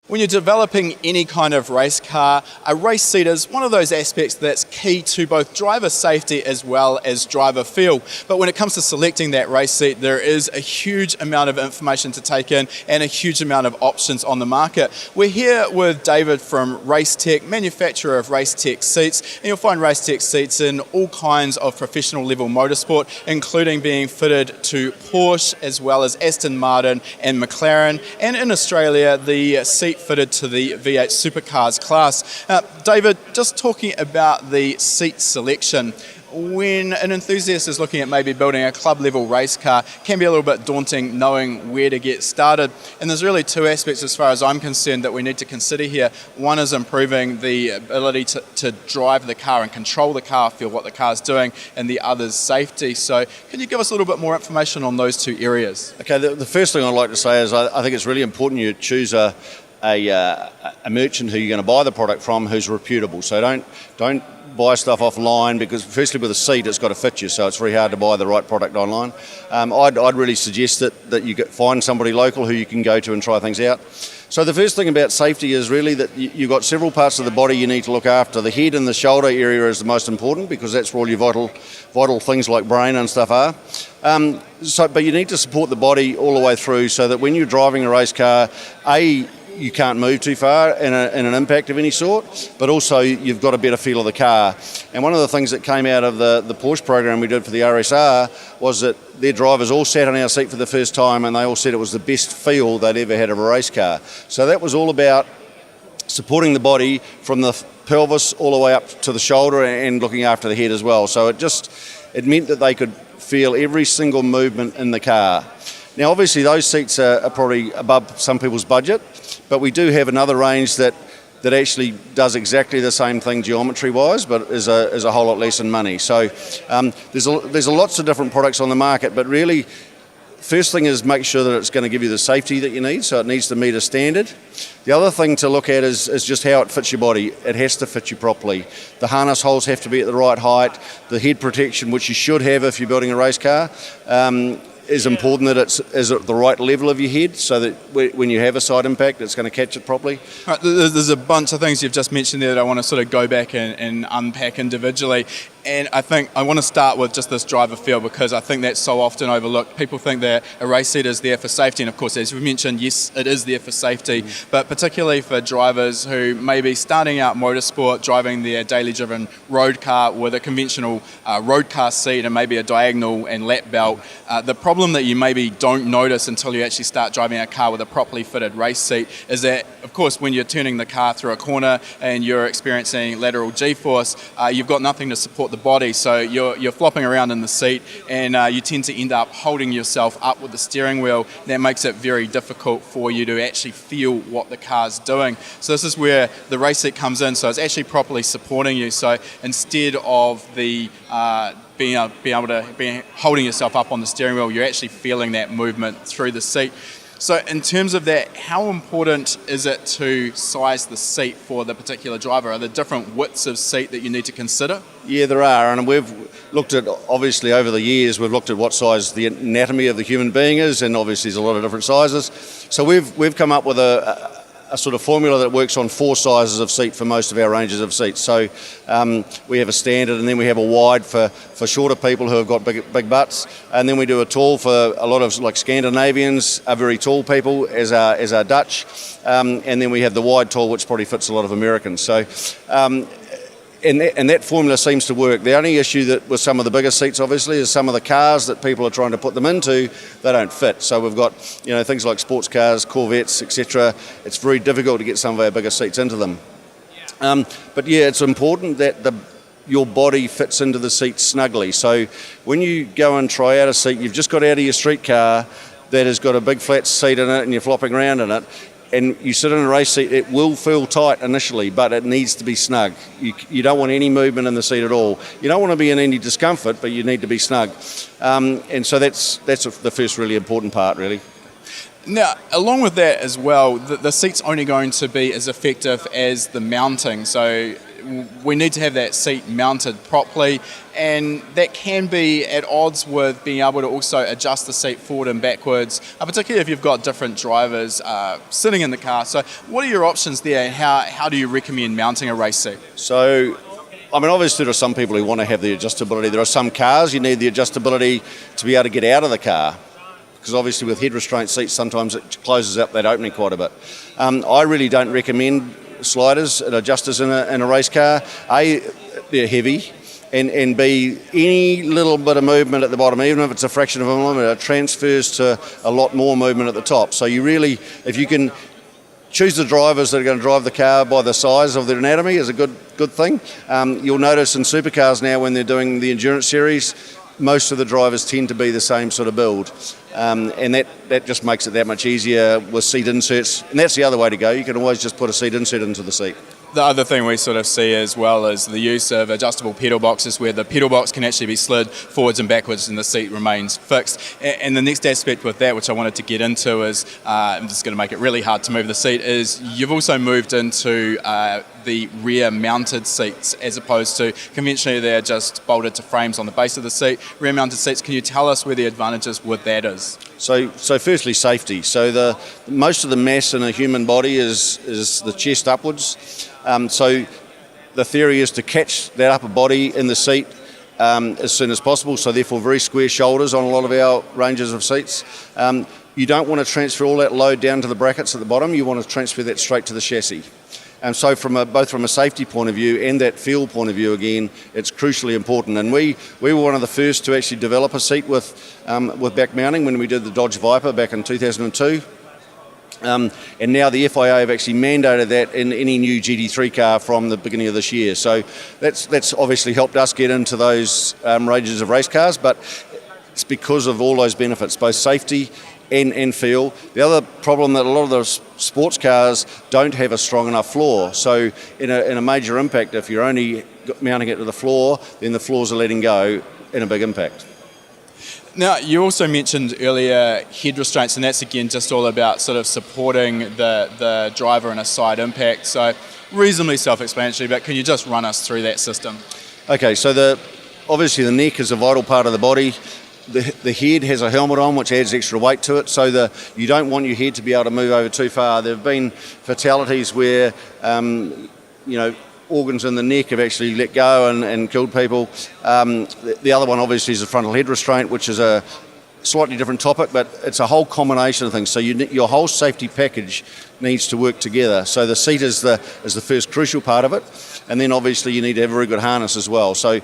When you're developing any kind of race car, a race seat is one of those aspects that's key to both driver safety as well as driver feel. But when it comes to selecting that race seat, there is a huge amount of information to take in and a huge amount of options on the market. We're here with David from Racetech, manufacturer of Racetech seats, and you'll find Racetech seats in all kinds of professional level motorsport, including being fitted to Porsche as well as Aston Martin and McLaren, and in Australia the seat fitted to the V8 supercars class. David, just talking about the seat selection, when an enthusiast is looking at maybe building a club level race car, can be a little bit daunting knowing where to get started. And there's really two aspects as far as I'm concerned that we need to consider here. One is improving the ability to drive the car and control the car, feel what the car's doing, and the other's safety. So can you give us a little bit more information on those two areas? Okay, the first thing I'd like to say is I think it's really important you choose a merchant who you're going to buy the product from who's reputable. So don't buy stuff offline, because firstly with a seat it's got to fit you, so it's very hard to buy the right product online. I'd really suggest that you find somebody local who you can go to and try things out. So the first thing about safety is really that you've got several parts of the body you need to look after. The head and the shoulder area is the most important, because that's where all your vital things like brain and stuff are. But you need to support the body all the way through, so that when you're driving a race car, you can't move too far in an impact of any sort, but also you've got a better feel of the car. And one of the things that came out of the Porsche program we did for the RSR was that their drivers all sat on our seat for the first time, and they all said it was the best feel they'd ever had of a race car. So that was all about supporting the body from the pelvis all the way up to the shoulder and looking after the head as well. So it meant that they could feel every single movement in the car. Now obviously those seats are probably above some people's budget, but we do have another range that actually does exactly the same thing geometry wise, but is a whole lot less in money. So there's lots of different products on the market, but really first thing is make sure that it's going to give you the safety that you need, so it needs to meet a standard. The other thing to look at is just how it fits your body. It has to fit you properly. The harness holes have to be at the right height. The head protection, which you should have if you're building a race car, is important that is at the right level of your head, so that when you have a side impact it's going to catch it properly. Right, there's a bunch of things you've just mentioned there that I want to sort of go back and unpack individually. And I think I want to start with just this driver feel, because I think that's so often overlooked. People think that a race seat is there for safety, and of course, as we mentioned, yes, it is there for safety, but particularly for drivers who may be starting out motorsport, driving their daily driven road car with a conventional road car seat and maybe a diagonal and lap belt. The problem that you maybe don't notice until you actually start driving a car with a properly fitted race seat is that, of course, when you're turning the car through a corner and you're experiencing lateral G-force, you've got nothing to support the body, so you're flopping around in the seat, and you tend to end up holding yourself up with the steering wheel. That makes it very difficult for you to actually feel what the car's doing. So this is where the race seat comes in, so it's actually properly supporting you. So instead of the being able to be holding yourself up on the steering wheel, you're actually feeling that movement through the seat. So in terms of that, how important is it to size the seat for the particular driver? Are there different widths of seat that you need to consider? Yeah, there are, and we've looked at, obviously over the years, we've looked at what size the anatomy of the human being is, and obviously there's a lot of different sizes. So we've come up with a sort of formula that works on 4 sizes of seat for most of our ranges of seats. So we have a standard, and then we have a wide for shorter people who have got big butts, and then we do a tall for a lot of like Scandinavians are very tall people, as are Dutch, and then we have the wide tall, which probably fits a lot of Americans. So and that formula seems to work. The only issue that with some of the bigger seats, obviously, is some of the cars that people are trying to put them into, they don't fit. So we've got things like sports cars, Corvettes, etc. It's very difficult to get some of our bigger seats into them. But yeah, it's important that your body fits into the seat snugly. So when you go and try out a seat, you've just got out of your street car that has got a big flat seat in it and you're flopping around in it, and you sit in a race seat, it will feel tight initially, but it needs to be snug. You don't want any movement in the seat at all. You don't want to be in any discomfort, but you need to be snug. And so that's the first really important part, really. Now, along with that as well, the seat's only going to be as effective as the mounting. So we need to have that seat mounted properly, and that can be at odds with being able to also adjust the seat forward and backwards, particularly if you've got different drivers sitting in the car. So what are your options there, and how do you recommend mounting a race seat? So, I mean, obviously there are some people who want to have the adjustability. There are some cars you need the adjustability to be able to get out of the car, because obviously with head restraint seats sometimes it closes up that opening quite a bit. I really don't recommend sliders and adjusters in a race car. A, they're heavy, and B, any little bit of movement at the bottom, even if it's a fraction of a millimetre, it transfers to a lot more movement at the top. So you really, if you can choose the drivers that are going to drive the car by the size of their anatomy, is a good thing. You'll notice in supercars now when they're doing the endurance series, most of the drivers tend to be the same sort of build, and that just makes it that much easier with seat inserts, and that's the other way to go. You can always just put a seat insert into the seat. The other thing we sort of see as well is the use of adjustable pedal boxes, where the pedal box can actually be slid forwards and backwards and the seat remains fixed. And the next aspect with that, which I wanted to get into, is I'm just going to make it really hard to move the seat, is you've also moved into the rear mounted seats, as opposed to conventionally they're just bolted to frames on the base of the seat. Rear mounted seats, can you tell us where the advantages with that is? So firstly, safety. So most of the mass in a human body is the chest upwards. So the theory is to catch that upper body in the seat as soon as possible, so therefore very square shoulders on a lot of our ranges of seats. You don't want to transfer all that load down to the brackets at the bottom, you want to transfer that straight to the chassis. And so both from a safety point of view and that feel point of view, again, it's crucially important. And we were one of the first to actually develop a seat with back mounting when we did the Dodge Viper back in 2002. And now the FIA have actually mandated that in any new GT3 car from the beginning of this year. So that's obviously helped us get into those ranges of race cars, but it's because of all those benefits, both safety and feel. The other problem that a lot of those sports cars don't have a strong enough floor. So in a major impact, if you're only mounting it to the floor, then the floors are letting go in a big impact. Now, you also mentioned earlier head restraints, and that's again just all about sort of supporting the driver in a side impact. So reasonably self-explanatory, but can you just run us through that system? Okay, so obviously the neck is a vital part of the body. The head has a helmet on, which adds extra weight to it, so you don't want your head to be able to move over too far. There have been fatalities where organs in the neck have actually let go and killed people. The other one obviously is the frontal head restraint, which is a slightly different topic, but it's a whole combination of things. So your whole safety package needs to work together. So the seat is the first crucial part of it, and then obviously you need to have a very good harness as well. So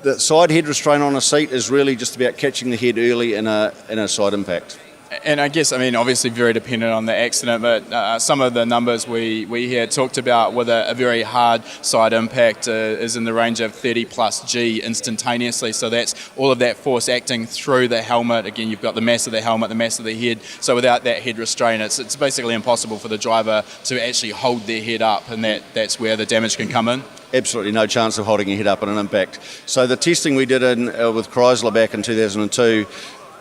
the side head restraint on a seat is really just about catching the head early in a side impact. And I guess, obviously very dependent on the accident, but some of the numbers we had talked about with a very hard side impact is in the range of 30 plus G instantaneously. So that's all of that force acting through the helmet. Again, you've got the mass of the helmet, the mass of the head. So without that head restraint, it's basically impossible for the driver to actually hold their head up, and that's where the damage can come in. Absolutely no chance of holding your head up in an impact. So the testing we did with Chrysler back in 2002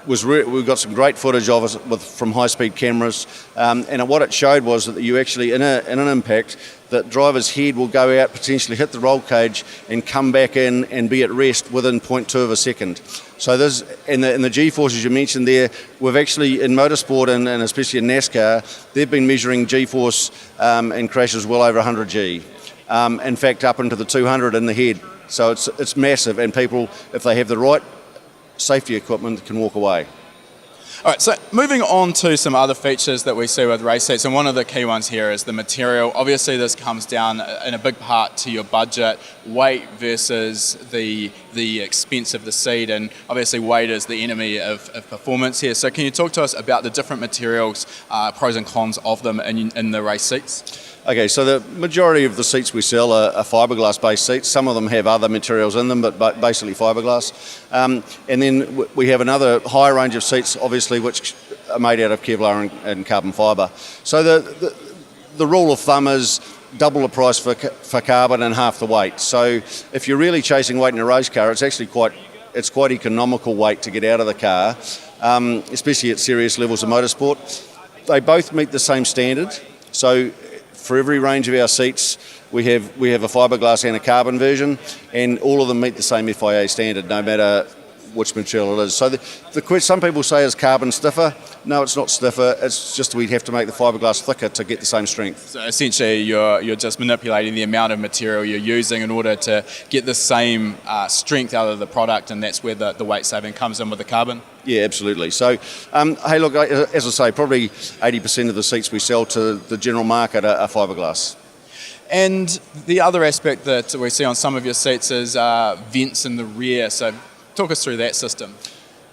we've got some great footage of it from high-speed cameras, and what it showed was that you actually, in an impact, the driver's head will go out, potentially hit the roll cage, and come back in and be at rest within 0.2 of a second. So there's, and the G-forces you mentioned there, we've actually, in motorsport and especially in NASCAR, they've been measuring G-force in crashes well over 100 G. In fact, up into the 200 in the head. So it's massive, and people, if they have the right safety equipment, can walk away. All right, so moving on to some other features that we see with race seats, and one of the key ones here is the material. Obviously, this comes down in a big part to your budget, weight versus the expense of the seat, and obviously weight is the enemy of performance here. So can you talk to us about the different materials, pros and cons of them in the race seats? Okay, so the majority of the seats we sell are fiberglass-based seats. Some of them have other materials in them, but basically fiberglass. And then we have another higher range of seats, obviously, which are made out of Kevlar and carbon fibre. So the rule of thumb is double the price for carbon and half the weight. So if you're really chasing weight in a race car, it's actually quite economical weight to get out of the car, especially at serious levels of motorsport. They both meet the same standard. So for every range of our seats, we have a fiberglass and a carbon version, and all of them meet the same FIA standard, no matter which material it is. So some people say, is carbon stiffer? No, it's not stiffer. It's just we have to make the fiberglass thicker to get the same strength. So essentially, you're just manipulating the amount of material you're using in order to get the same strength out of the product, and that's where the weight saving comes in with the carbon. Yeah, absolutely. So, hey, look, as I say, probably 80% of the seats we sell to the general market are fiberglass. And the other aspect that we see on some of your seats is vents in the rear. So talk us through that system.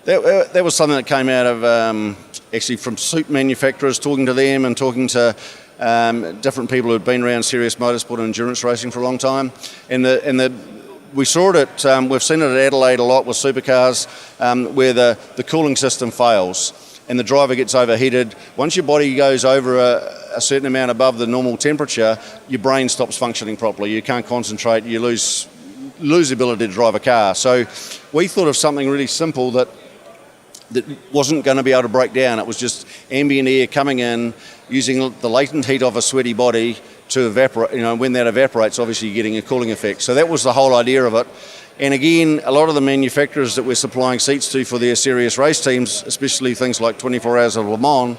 That was something that came out of actually from suit manufacturers, talking to them and talking to different people who'd been around serious motorsport and endurance racing for a long time. We saw it we've seen it at Adelaide a lot with supercars, where the cooling system fails and the driver gets overheated. Once your body goes over a certain amount above the normal temperature, your brain stops functioning properly. You can't concentrate, you lose the ability to drive a car. So we thought of something really simple that wasn't going to be able to break down. It was just ambient air coming in, using the latent heat of a sweaty body to evaporate. When that evaporates, obviously you're getting a cooling effect. So that was the whole idea of it. And again, a lot of the manufacturers that we're supplying seats to for their serious race teams, especially things like 24 Hours of Le Mans,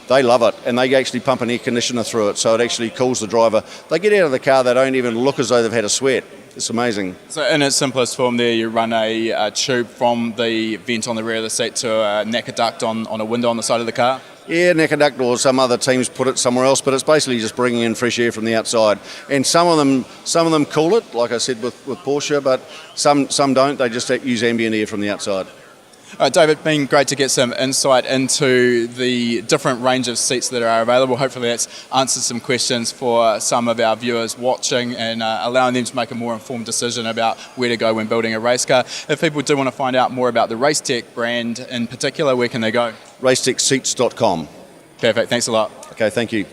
they love it, and they actually pump an air conditioner through it, so it actually cools the driver. They get out of the car, they don't even look as though they've had a sweat. It's amazing. So in its simplest form there, you run a tube from the vent on the rear of the seat to a necker duct on a window on the side of the car? Yeah, necker duct, or some other teams put it somewhere else, but it's basically just bringing in fresh air from the outside. And some of them cool it, like I said with Porsche, but some don't. They just use ambient air from the outside. David, it's been great to get some insight into the different range of seats that are available. Hopefully that's answered some questions for some of our viewers watching and allowing them to make a more informed decision about where to go when building a race car. If people do want to find out more about the Racetech brand in particular, where can they go? Racetechseats.com. Perfect, thanks a lot. Okay, thank you.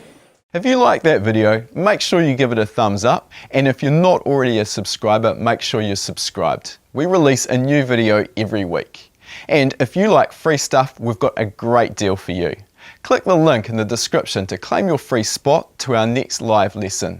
If you like that video, make sure you give it a thumbs up, and if you're not already a subscriber, make sure you're subscribed. We release a new video every week. And if you like free stuff, we've got a great deal for you. Click the link in the description to claim your free spot to our next live lesson.